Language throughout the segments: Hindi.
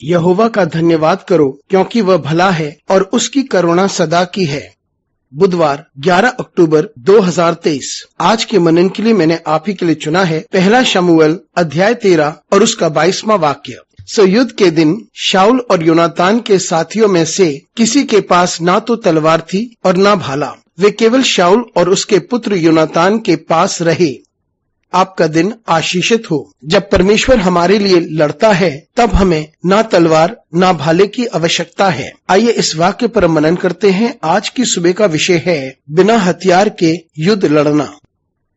यहोवा का धन्यवाद करो क्योंकि वह भला है और उसकी करुणा सदा की है। बुधवार 11 अक्टूबर 2023। आज के मनन के लिए मैंने आप ही के लिए चुना है पहला शमूएल अध्याय 13 और उसका 22वां वाक्य। सो युद्ध के दिन शाऊल और योनातान के साथियों में से किसी के पास ना तो तलवार थी और ना भाला। वे केवल शाऊल और उसके पुत्र योनातान के पास रहे। आपका दिन आशीषित हो। जब परमेश्वर हमारे लिए लड़ता है तब हमें ना तलवार ना भाले की आवश्यकता है। आइए इस वाक्य पर मनन करते हैं। आज की सुबह का विषय है बिना हथियार के युद्ध लड़ना।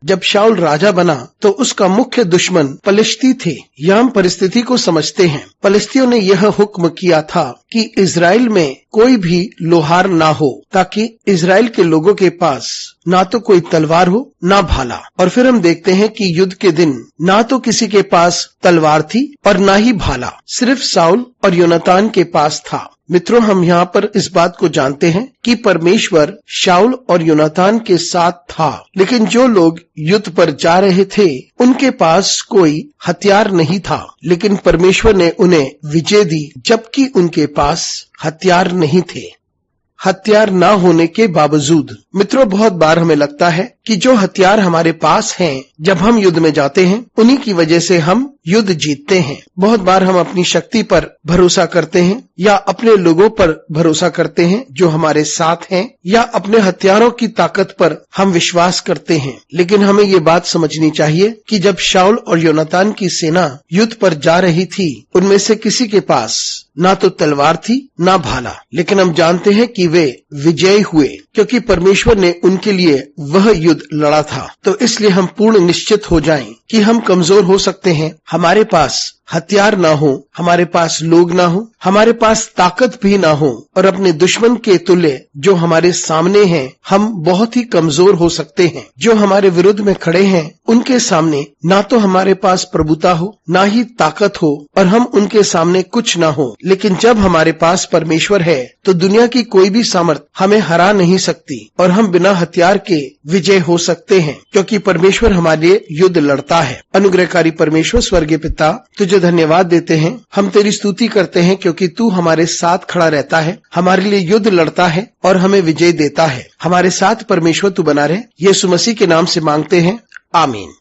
जब शाऊल राजा बना तो उसका मुख्य दुश्मन पलिश्ती थे। यह हम परिस्थिति को समझते हैं। पलिश्तियों ने यह हुक्म किया था कि इजराइल में कोई भी लोहार ना हो, ताकि इजराइल के लोगों के पास ना तो कोई तलवार हो ना भाला। और फिर हम देखते हैं कि युद्ध के दिन ना तो किसी के पास तलवार थी और ना ही भाला, सिर्फ शाऊल और योनातान के पास था। मित्रों, हम यहाँ पर इस बात को जानते हैं कि परमेश्वर शाऊल और योनातान के साथ था, लेकिन जो लोग युद्ध पर जा रहे थे उनके पास कोई हथियार नहीं था, लेकिन परमेश्वर ने उन्हें विजय दी जबकि उनके पास हथियार नहीं थे। हथियार ना होने के बावजूद मित्रों, बहुत बार हमें लगता है कि जो हथियार हमारे पास हैं, जब हम युद्ध में जाते हैं उन्हीं की वजह से हम युद्ध जीतते हैं। बहुत बार हम अपनी शक्ति पर भरोसा करते हैं या अपने लोगों पर भरोसा करते हैं जो हमारे साथ हैं, या अपने हथियारों की ताकत पर हम विश्वास करते हैं। लेकिन हमें ये बात समझनी चाहिए कि जब शाऊल और योनातान की सेना युद्ध पर जा रही थी, उनमें से किसी के पास ना तो तलवार थी ना भाला, लेकिन हम जानते हैं कि वे विजयी हुए क्योंकि परमेश्वर ने उनके लिए वह युद्ध लड़ा था। तो इसलिए हम पूर्ण निश्चित हो जाएं कि हम कमजोर हो सकते हैं, हमारे पास हथियार ना हो, हमारे पास लोग ना हो, हमारे पास ताकत भी ना हो, और अपने दुश्मन के तुल्य जो हमारे सामने हैं हम बहुत ही कमजोर हो सकते हैं। जो हमारे विरुद्ध में खड़े हैं उनके सामने ना तो हमारे पास प्रभुता हो ना ही ताकत हो, और हम उनके सामने कुछ ना हो। लेकिन जब हमारे पास परमेश्वर है तो दुनिया की कोई भी सामर्थ हमें हरा नहीं सकती, और हम बिना हथियार के विजय हो सकते हैं क्योंकि परमेश्वर हमारे लिए युद्ध लड़ता है। अनुग्रहकारी परमेश्वर स्वर्गीय पिता, तुझे धन्यवाद देते हैं। हम तेरी स्तुति करते हैं क्योंकि तू हमारे साथ खड़ा रहता है, हमारे लिए युद्ध लड़ता है और हमें विजय देता है। हमारे साथ परमेश्वर तू बना रहे। यीशु मसीह के नाम से मांगते हैं, आमीन।